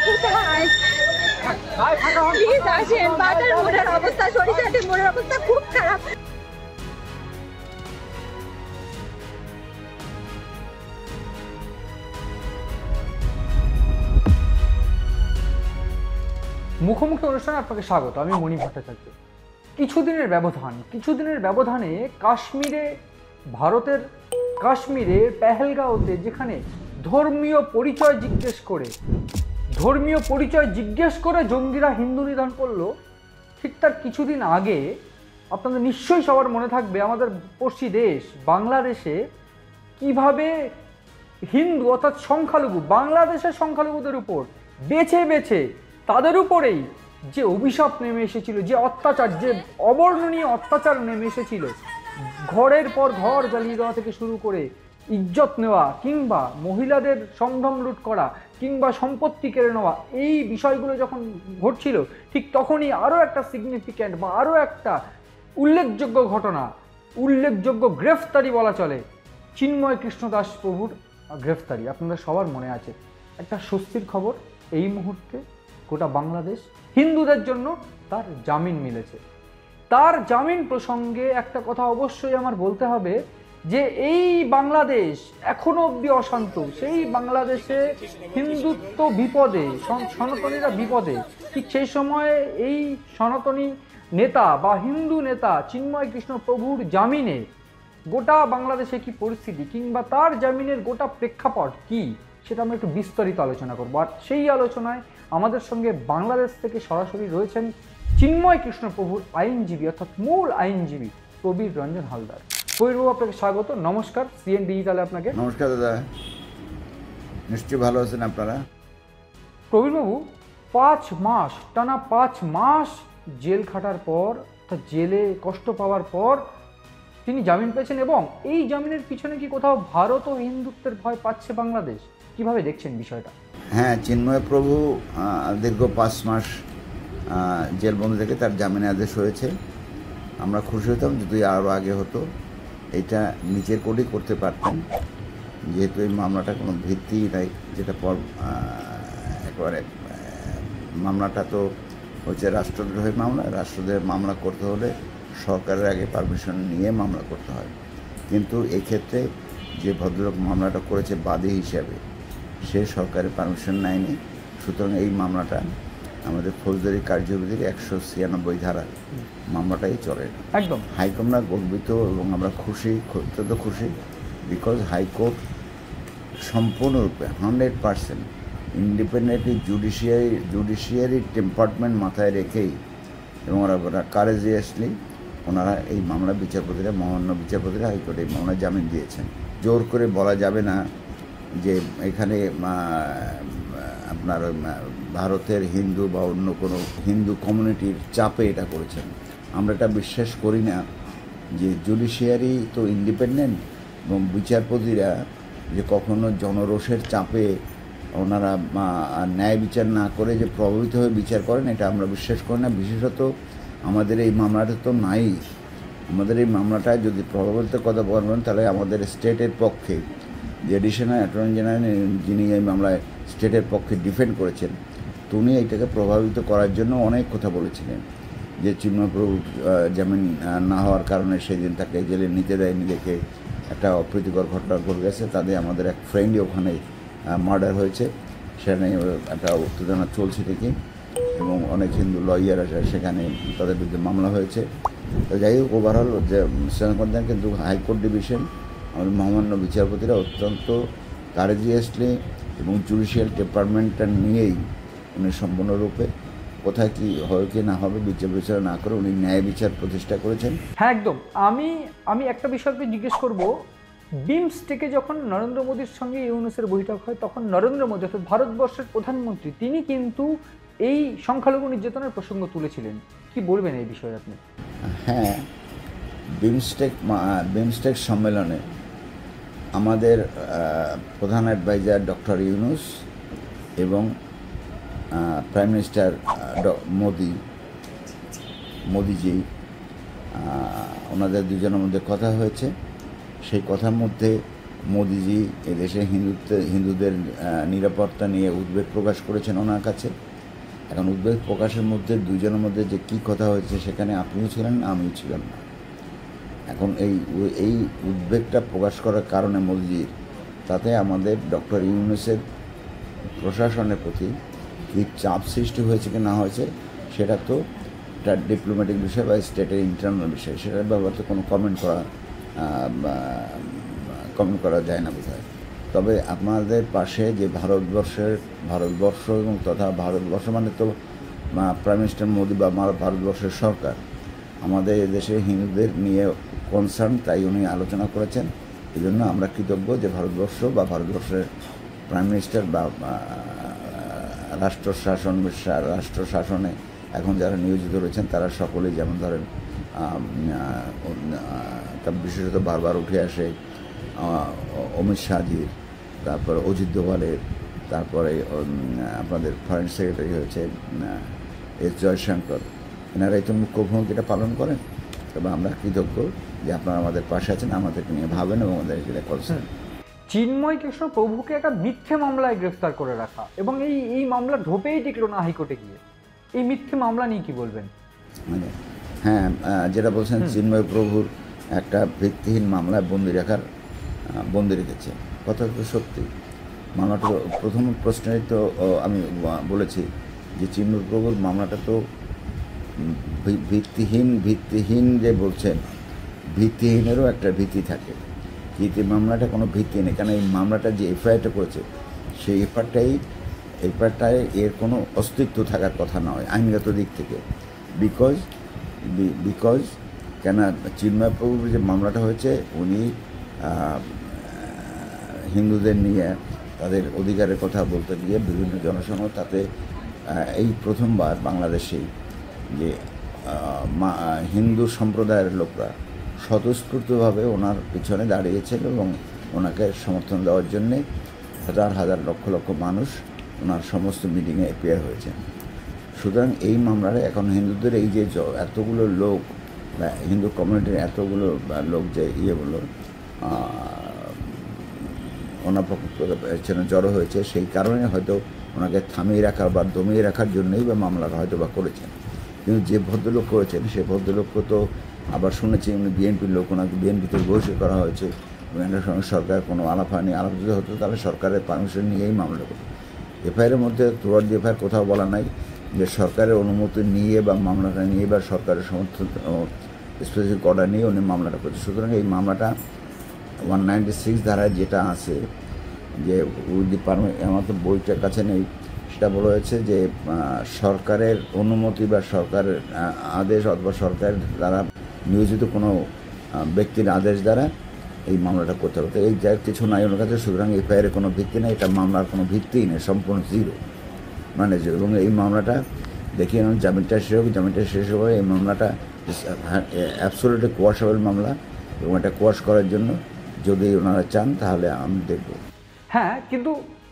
কোথায়? প্লিজ আসেন। বাজার মোড়ের অবস্থা, সরিষাটি মোড়ের অবস্থা খুব খারাপ। মুখোমুখি অনুষ্ঠানে আপনাকে স্বাগত। আমি মণি ভট্টাচার্য। কিছুদিনের ব্যবধানে কাশ্মীরে, ভারতের কাশ্মীরের পেহেলগাঁওতে, যেখানে ধর্মীয় পরিচয় জিজ্ঞেস করে জঙ্গিরা হিন্দু নিধন করলো, ঠিক তার কিছুদিন আগে আপনাদের নিশ্চয়ই সবার মনে থাকবে আমাদের পড়শি দেশ বাংলাদেশে কিভাবে হিন্দু অর্থাৎ সংখ্যালঘু, বাংলাদেশের সংখ্যালঘুদের উপর বেছে বেছে তাদের উপরেই যে অভিশাপ নেমে এসেছিল, যে অত্যাচার, যে অবর্ণনীয় অত্যাচার নেমে এসেছিল, ঘরের পর ঘর জ্বালিয়ে দেওয়া থেকে শুরু করে ইজ্জত নেওয়া, কিংবা মহিলাদের সম্ভ্রম লুট করা, কিংবা সম্পত্তি কেড়ে নেওয়া, এই বিষয়গুলো যখন ঘটছিল, ঠিক তখনই আরও একটা সিগনিফিক্যান্ট বা আরও একটা উল্লেখযোগ্য ঘটনা, উল্লেখযোগ্য গ্রেফতারি বলা চলে, চিন্ময় কৃষ্ণ দাস প্রভুর গ্রেফতারি। আপনাদের সবার মনে আছে। একটা স্বস্তির খবর, এই মুহূর্তে গোটা বাংলাদেশ হিন্দুদের জন্য তার জামিন মিলেছে। তার জামিন প্রসঙ্গে একটা কথা অবশ্যই আমার বলতে হবে যে এই বাংলাদেশ এখনো অবধি অশান্ত। সেই বাংলাদেশে হিন্দুত্ব বিপদে, সনাতনীরা বিপদে। ঠিক সেই সময়ে এই সনাতনী নেতা বা হিন্দু নেতা চিন্ময় কৃষ্ণ প্রভুর জামিনে গোটা বাংলাদেশে কি পরিস্থিতি, কিংবা তার জামিনের গোটা প্রেক্ষাপট কি, সেটা আমরা একটু বিস্তারিত আলোচনা করবো। আর সেই আলোচনায় আমাদের সঙ্গে বাংলাদেশ থেকে সরাসরি রয়েছেন চিন্ময় কৃষ্ণ প্রভুর আইনজীবী, অর্থাৎ মূল আইনজীবী প্রবীর রঞ্জন হালদার। প্রবীরবাবু, আপনাকে স্বাগত, নমস্কার সিএন ডিজিটালে আপনাকে। নমস্কার দাদা, নিশ্চয়ই ভালো আছেন আপনারা? প্রবীরবাবু, 5 মাস টানা 5 মাস জেল খাটার পর, অর্থাৎ জেলে কষ্ট পাওয়ার পর তিনি জামিন পেয়েছেন, এবং এই জামিনের পিছনে কি কোথাও ভারত ও হিন্দুত্বের ভয় পাচ্ছে বাংলাদেশ? কিভাবে দেখছেন বিষয়টা? হ্যাঁ, চিন্ময় প্রভু দীর্ঘ 5 মাস জেলবন্দি থেকে তার জামিনের আদেশ হয়েছে। আমরা খুশি হতাম যদি আরও আগে হতো। এটা নিচের কোর্টেই করতে পারতেন, যেহেতু এই মামলাটা কোনো ভিত্তি নাই, যেটা পর একেবারে মামলাটা তো হচ্ছে রাষ্ট্রদ্রোহের মামলা। রাষ্ট্রদ্রোহের মামলা করতে হলে সরকারের আগে পারমিশন নিয়ে মামলা করতে হয়, কিন্তু এক্ষেত্রে যে ভদ্রলোক মামলাটা করেছে বাদী হিসাবে, সে সরকারের পারমিশন নেয়নি। সুতরাং এই মামলাটা আমাদের ফৌজদারি কার্যবিধির 196 ধারা মামলাটাই চলে। একদম হাইকোর্ট গর্বিত এবং আমরা খুশি, অত্যন্ত খুশি, বিকজ হাইকোর্ট সম্পূর্ণরূপে 100% ইন্ডিপেন্ডেন্টলি জুডিশিয়ারি ডিপার্টমেন্ট মাথায় রেখেই এবং ওরা কারেজিয়াসলি ওনারা এই মামলা বিচারপতিরা, মহামান্য বিচারপতিরা হাইকোর্টে এই মামলায় জামিন দিয়েছেন। জোর করে বলা যাবে না যে এখানে আপনার ভারতের হিন্দু বা অন্য কোনো হিন্দু কমিউনিটির চাপে এটা করেছেন। আমরা এটা বিশ্বাস করি না যে জুডিশিয়ারি তো ইন্ডিপেন্ডেন্ট, এবং বিচারপতিরা যে কখনো জনরোষের চাপে ওনারা ন্যায় বিচার না করে যে প্রভাবিত হয়ে বিচার করেন, এটা আমরা বিশ্বাস করি না। বিশেষত আমাদের এই মামলাটা তো নাই। আমাদের এই মামলাটায় যদি প্রভাবিত কথা বলবেন, তাহলে আমাদের স্টেটের পক্ষে যে এডিশনাল অ্যাটর্নি জেনারেল, যিনি এই মামলায় স্টেটের পক্ষে ডিফেন্ড করেছেন, উনি এইটাকে প্রভাবিত করার জন্য অনেক কথা বলেছিলেন, যে চিন্ময় প্রভু জামিন না হওয়ার কারণে সেদিন তাকে জেলে নিতে দেয়নি, দেখে একটা অপ্রীতিকর ঘটনা ঘটে গেছে। তাদের আমাদের এক ফ্রেন্ডই ওখানে মার্ডার হয়েছে, সেখানে একটা উত্তেজনা চলছে ঠিকই, এবং অনেক হিন্দু লয়ার আছে সেখানে, তাদের বিরুদ্ধে মামলা হয়েছে। তো যাই হোক, ওভারঅল যে সেনাকর্তান, কিন্তু হাইকোর্ট ডিভিশন আমাদের মহামান্য বিচারপতিরা অত্যন্ত কারেজিয়াসলি এবং জুডিশিয়াল ডিপার্টমেন্টটা নিয়েই উনি সম্পূর্ণরূপে কোথায় কী হবে কি না হবে বিচার বিচার না করে উনি ন্যায় বিচার প্রতিষ্ঠা করেছেন। হ্যাঁ, একদম। আমি একটা বিষয়কে জিজ্ঞেস করব, বিমস্টেকে যখন নরেন্দ্র মোদীর সঙ্গে ইউনুসের বৈঠক হয়, তখন নরেন্দ্র মোদী অর্থাৎ ভারতবর্ষের প্রধানমন্ত্রী, তিনি কিন্তু এই সংখ্যালঘু নির্যাতনের প্রসঙ্গ তুলেছিলেন। কি বলবেন এই বিষয়ে আপনি? হ্যাঁ, বিমস্টেক সম্মেলনে আমাদের প্রধান অ্যাডভাইজার ডক্টর ইউনুস এবং প্রাইম মিনিস্টার মোদিজি, ওনাদের দুজনের মধ্যে কথা হয়েছে। সেই কথার মধ্যে মোদিজি এদেশে হিন্দুদের নিরাপত্তা নিয়ে উদ্বেগ প্রকাশ করেছেন ওনার কাছে। এখন উদ্বেগ প্রকাশের মধ্যে দুজনের মধ্যে যে কী কথা হয়েছে সেখানে আপনিও ছিলেন না, আমিও ছিলাম না। এখন এই উদ্বেগটা প্রকাশ করার কারণে মোদিজির, তাতে আমাদের ডক্টর ইউনূসের প্রশাসনের প্রতি কী চাপ সৃষ্টি হয়েছে কি না হয়েছে সেটা তো একটা ডিপ্লোম্যাটিক বিষয় বা স্টেটের ইন্টারনাল বিষয়, সেটার ব্যাপারে তো কোনো কমেন্ট করা যায় না বোধহয়। তবে আপনাদের পাশে যে ভারতবর্ষ এবং তথা ভারতবর্ষ মানে তো প্রাইম মিনিস্টার মোদি বা ভারতবর্ষের সরকার আমাদের এদেশে হিন্দুদের নিয়ে কনসার্ন, তাই উনি আলোচনা করেছেন। এই জন্য আমরা কৃতজ্ঞ যে ভারতবর্ষ বা ভারতবর্ষের প্রাইম মিনিস্টার বা রাষ্ট্র শাসনে এখন যারা নিয়োজিত রয়েছেন তারা সকলেই, যেমন ধরেন বিশেষত বারবার উঠে আসে অমিত শাহজির, তারপর অজিত দোভালের, তারপরে আপনাদের ফরেন সেক্রেটারি হয়েছে এস জয়শঙ্কর, এনারাই তো মুখ্য ভূমিকাটা পালন করেন। তবে আমরা কৃতজ্ঞ যে আপনারা আমাদের পাশে আছেন, আমাদেরকে নিয়ে ভাবেন এবং আমাদেরকে করছেন। চিন্ময় কৃষ্ণ প্রভুকে একটা মিথ্যে মামলায় গ্রেফতার করে রাখা এবং এই মামলা ঢোপেই টিকলো না হাইকোর্টে গিয়ে, এই মিথ্যে মামলা নিয়ে কি বলবেন? মানে হ্যাঁ, যেটা বলছেন চিন্ময় প্রভুর একটা ভিত্তিহীন মামলায় বন্দি রেখেছে, কথা তো সত্যি। মামলাটা প্রথম প্রশ্নেই তো আমি বলেছি যে চিন্ময় প্রভুর মামলাটা তো ভিত্তিহীন যে বলছেন, ভিত্তিহীনেরও একটা ভিত্তি থাকে, কিন্তু মামলাটা কোনো ভিত্তি নেই। কারণ এই মামলাটা যে এফআইআরটা করেছে সেই এফআইআরটায় এর কোনো অস্তিত্ব থাকার কথা নয় আইনগত দিক থেকে। বিকজ কেন চিন্ময় প্রভুর যে মামলাটা হয়েছে, উনি হিন্দুদের নিয়ে তাদের অধিকারের কথা বলতে গিয়ে বিভিন্ন জনসংঘ, তাতে এই প্রথমবার বাংলাদেশেই যে হিন্দু সম্প্রদায়ের লোকরা স্বতঃস্ফূর্তভাবে ওনার পিছনে দাঁড়িয়েছিল এবং ওনাকে সমর্থন দেওয়ার জন্যে হাজার লক্ষ মানুষ ওনার সমস্ত মিটিংয়ে অ্যাপিয়ার হয়েছেন। সুতরাং এই মামলায় এখন হিন্দুদের এই যে এতগুলো লোক বা হিন্দু কমিউনিটির এতগুলো লোক যে ইয়েগুলো ওনার পক্ষে জড়ো হয়েছে, সেই কারণে হয়তো ওনাকে থামিয়ে রাখার বা দমিয়ে রাখার জন্যই বা মামলাটা হয়তো বা করেছেন। কিন্তু যে ভদ্রলোক করেছেন সেই ভদ্রলোককে তো আবার শুনেছি উনি বিএনপির লোক, ওনাকে বিএনপিতে বহিষ্কার করা হয়েছে। এনার সঙ্গে সরকার কোনো আলাপ যদি হতো তাহলে সরকারের পারমিশন নিয়েই মামলা করতো। এফআইআরের মধ্যে থ্রুআউট দি এফআইআর কোথাও বলা নাই যে সরকারের অনুমতি নিয়ে বা মামলাটা নিয়ে বা সরকারের সমর্থন স্পেসিফিক অর্ডার নিয়ে উনি মামলাটা করছে। সুতরাং এই মামলাটা 196 ধারায় যেটা আছে যে উইথ দি আমার তো বইটার কাছে নেই, সেটা বলা হয়েছে যে সরকারের অনুমতি বা সরকারের আদেশ অথবা সরকারের দ্বারা নিয়োজিত কোনো ব্যক্তির আদেশ দ্বারা এই মামলাটা করতে হবে। তো এই যা কিছু নাই ওনার কাছে, সুতরাং এফআইআরের কোনো ভিত্তি নেই, এটা মামলার কোনো ভিত্তিই নেই, সম্পূর্ণ জিরো মানে জিরো। এবং এই মামলাটা দেখি জামিনটা শেষ হবে এই মামলাটা অ্যাবসোলিউটলি কোয়াশেবল মামলা, এবং এটা কোয়াশ করার জন্য যদি ওনারা চান তাহলে আমি দেখব। হ্যাঁ, কিন্তু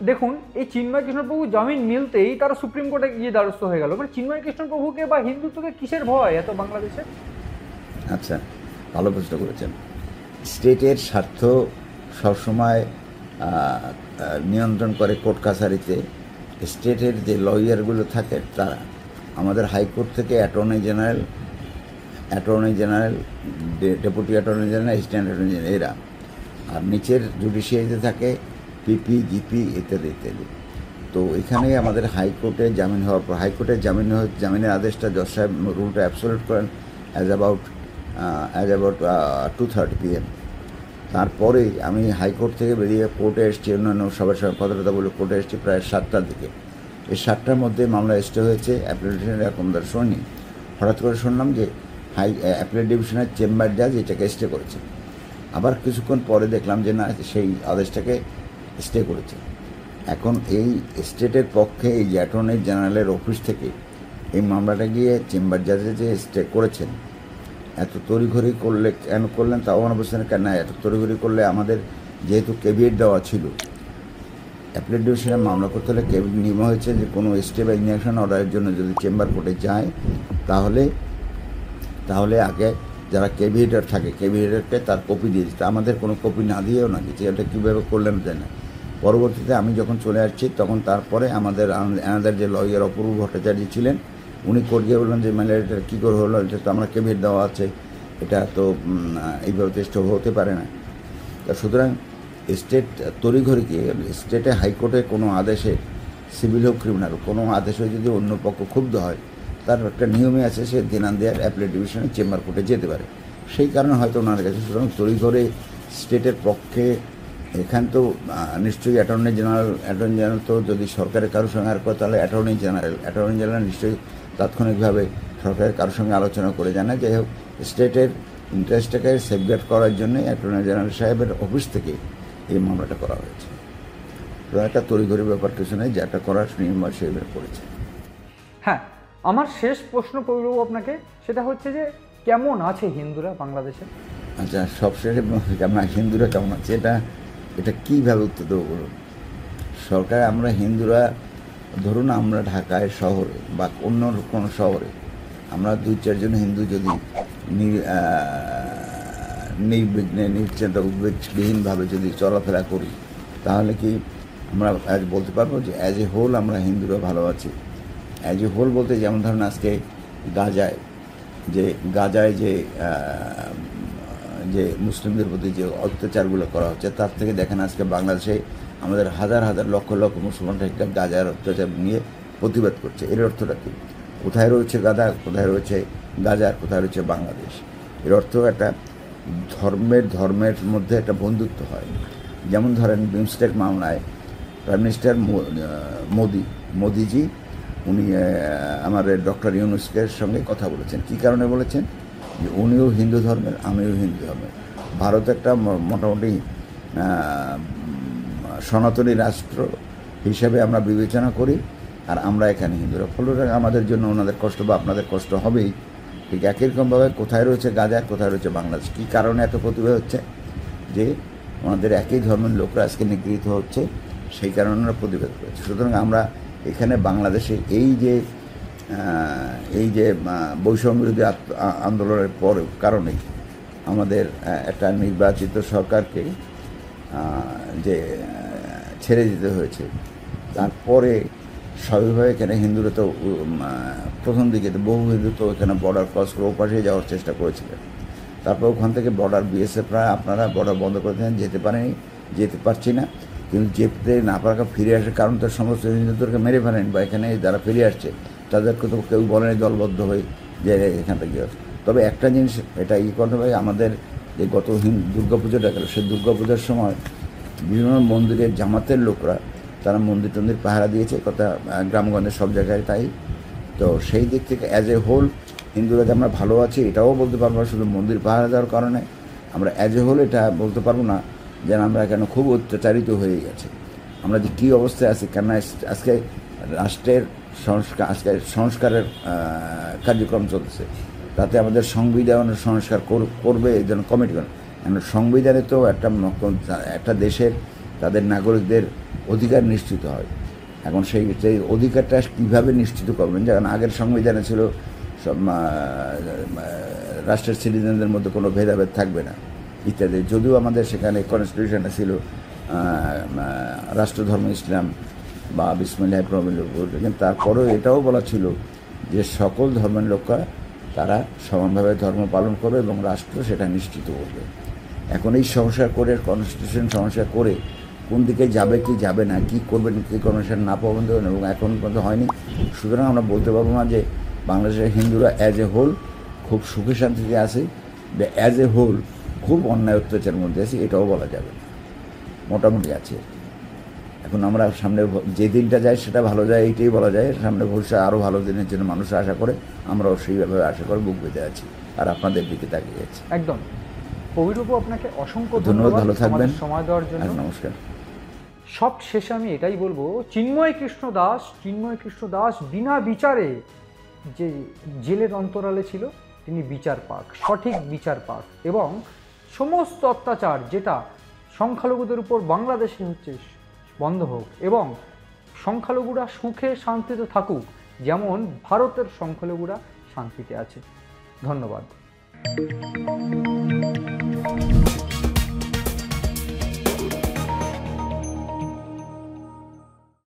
দেখুন এই চিন্ময় কৃষ্ণ প্রভু জামিন মিলতেই তারা সুপ্রিম কোর্টে গিয়ে দ্বারস্থ হয়ে গেল। মানে চিন্ময় কৃষ্ণ প্রভুকে বা হিন্দুত্বকে কিসের ভয় এত বাংলাদেশে? আচ্ছা, ভালো প্রশ্ন করেছেন। স্টেটের স্বার্থ সবসময় নিয়ন্ত্রণ করে কোর্ট কাছারিতে স্টেটের যে লয়ারগুলো থাকে তারা। আমাদের হাইকোর্ট থেকে attorney general, deputy attorney general, assistant attorney general এরা, আর নিচের জুডিশিয়ারিতে থাকে পিপি, জিপি ইত্যাদি। তো এখানেই আমাদের হাইকোর্টে জামিন হওয়ার পর হাইকোর্টের জামিনের আদেশটা জজ সাহেব রুলটা অ্যাবসোলিউট করেন অ্যাজ অ্যাবাউট 2:30 PM। তারপরেই আমি হাইকোর্ট থেকে বেরিয়ে কোর্টে এসেছি, অন্যান্য সবার সঙ্গে কথা বলে কোর্টে এসেছি প্রায় 7টার দিকে। এই 7টার মধ্যে মামলা স্টে হয়েছে, অ্যাপিলেট ডিভিশনের অ্যাকমদার শুনি। হঠাৎ করে শুনলাম যে অ্যাপিলেট ডিভিশনের চেম্বার জাজ এটাকে স্টে করেছে। আবার কিছুক্ষণ পরে দেখলাম যে না, সেই আদেশটাকে স্টে করেছে। এখন এই স্টেটের পক্ষে এই যে অ্যাটর্নি জেনারেলের অফিস থেকে এই মামলাটা গিয়ে চেম্বার জাজে যে স্টে করেছেন, এত তড়িঘড়ি করলেন তাও আমার বুঝছেন কেন না। এত তড়িঘড়ি করলে আমাদের যেহেতু কেভিয়েট দেওয়া ছিল, অ্যাপিলেট ডিভিশনে মামলা করতে হলে নিয়ম হয়েছে যে কোনো স্টে বা ইনজাংশন অর্ডারের জন্য যদি চেম্বার কোর্টে যায় তাহলে আগে যারা কেভিএটার থাকে কেভিএটারকে তার কপি দিয়ে দিচ্ছে, আমাদের কোনো কপি না দিয়েও না দিচ্ছে। এটা কীভাবে করলেন জানি না। পরবর্তীতে আমি যখন চলে আসছি তখন তারপরে আমাদের যে লয়ার অপূর্ব ভট্টাচার্য ছিলেন, উনি কোর্ট গিয়ে বললেন যে এটা কী করে হলো, এটা তো আমরা কেভিএট দেওয়া আছে, এটা তো এইভাবে চেষ্টা হতে পারে না। তা সুতরাং স্টেট তড়িঘড়ি গিয়ে স্টেটে হাইকোর্টে কোনো আদেশে, সিভিল হোক ক্রিমিনাল, কোনো আদেশে যদি অন্য পক্ষ ক্ষুব্ধ হয়, তার একটা নিয়মে আছে, সে দিনান্দিয়ার অ্যাপিলেট ডিভিশনে চেম্বার কোর্টে যেতে পারে। সেই কারণে হয়তো ওনার কাছে, সুতরাং তড়িঘড়ি স্টেটের পক্ষে এখান তো নিশ্চয়ই অ্যাটর্নি জেনারেল তো যদি সরকারের কারোর সঙ্গে আর করে, তাহলে অ্যাটর্নি জেনারেল নিশ্চয়ই তাৎক্ষণিকভাবে সরকারের কারোর সঙ্গে আলোচনা করে জানায়। যাই হোক, স্টেটের ইন্টারেস্টটাকে সেফগার্ড করার জন্য অ্যাটর্নি জেনারেল সাহেবের অফিস থেকে এই মামলাটা করা হয়েছে। তো একটা তড়িঘড়ি ব্যাপার কিছু নেই, যেটা করার নিয়ম সেভাবে করেছে। হ্যাঁ, আমার শেষ প্রশ্ন করব আপনাকে, সেটা হচ্ছে যে কেমন আছে হিন্দুরা বাংলাদেশে? আচ্ছা, সবশেষে আমরা হিন্দুরা কেমন আছে, এটা কীভাবে উত্তর দেবো বলুন। সরকার, আমরা হিন্দুরা, ধরুন আমরা ঢাকায় শহরে বা অন্য কোনো শহরে আমরা 2-4 জন হিন্দু যদি নির্বিঘ্নে নিশ্চিন্ত উদ্বেগবিহীনভাবে যদি চলাফেরা করি, তাহলে কি আমরা বলতে পারবো যে অ্যাজ এ হোল আমরা হিন্দুরা ভালো আছি? অ্যাজ এ হোল বলতে যেমন ধরুন আজকে গাজায় যে মুসলিমদের প্রতি যে অত্যাচারগুলো করা হচ্ছে, তার থেকে দেখেন আজকে বাংলাদেশে আমাদের হাজার হাজার লক্ষ লক্ষ মুসলমানরা একটা গাজার অত্যাচার নিয়ে প্রতিবাদ করছে। এর অর্থটা কী? কোথায় রয়েছে গাজা, কোথায় রয়েছে গাজার, কোথায় রয়েছে বাংলাদেশ? এর অর্থ একটা ধর্মের মধ্যে একটা বন্ধুত্ব হয়। যেমন ধরেন বিমস্টেক মামলায় প্রাইম মিনিস্টার মোদিজি উনি আমাদের ডক্টর ইউনূসের সঙ্গে কথা বলেছেন। কী কারণে বলেছেন? যে উনিও হিন্দু ধর্মের, আমিও হিন্দু ধর্মের, ভারত একটা মোটামুটি সনাতনী রাষ্ট্র হিসেবে আমরা বিবেচনা করি, আর আমরা এখানে হিন্দুরা, ফলে আমাদের জন্য ওনাদের কষ্ট বা আপনাদের কষ্ট হবেই। ঠিক একই রকমভাবে কোথায় রয়েছে গাজা, কোথায় রয়েছে বাংলাদেশ? কী কারণে এত প্রতিভা হচ্ছে? যে ওনাদের একই ধর্মের লোকরা আজকে নিগৃহীত হচ্ছে, সেই কারণে ওরা প্রতিবাদ করেছে। সুতরাং আমরা এখানে বাংলাদেশে এই যে বৈষম্য বিরোধী আন্দোলনের কারণেই আমাদের একটা নির্বাচিত সরকারকে যে ছেড়ে দিতে হয়েছে, তারপরে স্বাভাবিকভাবে এখানে হিন্দুরা তো প্রথম দিকে তো বহু হিন্দু তো এখানে বর্ডার ক্রস করে ওপাশে যাওয়ার চেষ্টা করেছিলেন। তারপর ওখান থেকে বর্ডার বিএসএফরা আপনারা বর্ডার বন্ধ করে দেন, যেতে পারছি না। কিন্তু যেতে না পারা ফিরে আসার কারণ তো সমস্ত হিন্দুদেরকে মেরে ফেলেন, বা এখানে যারা ফিরে আসছে তাদেরকে তো কেউ বলেনি দলবদ্ধ হয়ে যে এখান থেকে গিয়ে। তবে একটা জিনিস এটা করতে হবে, আমাদের যে গত দুর্গাপুজোটা গেল, সেই দুর্গাপূজার সময় বিভিন্ন মন্দিরের জামাতের লোকরা তারা মন্দির টন্দির পাহারা দিয়েছে, কথা গ্রামগঞ্জের সব জায়গায় তাই। তো সেই দিক থেকে অ্যাজ এ হোল হিন্দুরা যে আমরা ভালো আছি এটাও বলতে পারবো না, শুধু মন্দির পাহারা দেওয়ার কারণে আমরা অ্যাজ এ হোল এটা বলতে পারবো না যেন আমরা এখানে খুব অত্যাচারিত হয়ে গেছে। আমরা যে কী অবস্থায় আছি, কেন আজকে রাষ্ট্রের সংস্কারের কার্যক্রম চলছে, তাতে আমাদের সংবিধানের সংস্কার করবে এই জন্য কমিটি করে। সংবিধানে তো একটা দেশের তাদের নাগরিকদের অধিকার নিশ্চিত হয়। এখন সেই অধিকারটা কীভাবে নিশ্চিত করবেন? যেমন আগের সংবিধানে ছিল সব রাষ্ট্রের সিটিজেনদের মধ্যে কোনো ভেদাভেদ থাকবে না ইত্যাদি, যদিও আমাদের সেখানে কনস্টিটিউশনে ছিল রাষ্ট্রধর্ম ইসলাম বা বিসমিল্লাহ কিন্তু তারপরেও এটাও বলা ছিল যে সকল ধর্মের লোকরা তারা সমানভাবে ধর্ম পালন করবে এবং রাষ্ট্র সেটা নিশ্চিত করবে। এখন এই সংস্কার করে কনস্টিটিউশন সংস্কার করে কোন দিকে যাবে কি যাবে না, কী করবেন কী করবেন সেটা না পর্যন্ত এবং এখন পর্যন্ত হয়নি। সুতরাং আমরা বলতে পারবো না যে বাংলাদেশের হিন্দুরা অ্যাজ এ হোল খুব সুখে শান্তিতে আছে, অ্যাজ এ হোল খুব অন্যায় অত্যাচারের মধ্যে আছে, এটাও বলা যাবে না, মোটামুটি আছে। এখন আমরা সামনে যে দিনটা যায় সেটা ভালো যায় এইটাই বলা যায়, সামনে ভবিষ্যৎ আরও ভালো দিনের জন্য মানুষ আশা করে, আমরাও সেইভাবে আশা করে বুক বেঁধে আছি আর আপনাদের দিকে তাকিয়ে আছি। একদম। কবিরবাবু, আপনাকে অসংখ্য ধন্যবাদ, ভালো থাকবেন, সময় দেওয়ার জন্য। নমস্কার। সব শেষে আমি এটাই বলবো, চিন্ময় কৃষ্ণ দাস বিনা বিচারে যে জেলের অন্তরালে ছিল তিনি বিচার পাক, সঠিক বিচার পাক, এবং সমস্ত অত্যাচার যেটা সংখ্যালঘুদের উপর বাংলাদেশে হচ্ছে বন্ধ হোক, এবং সংখ্যালঘুরা সুখে শান্তিতে থাকুক যেমন ভারতের সংখ্যালঘুরা শান্তিতে আছে। ধন্যবাদ।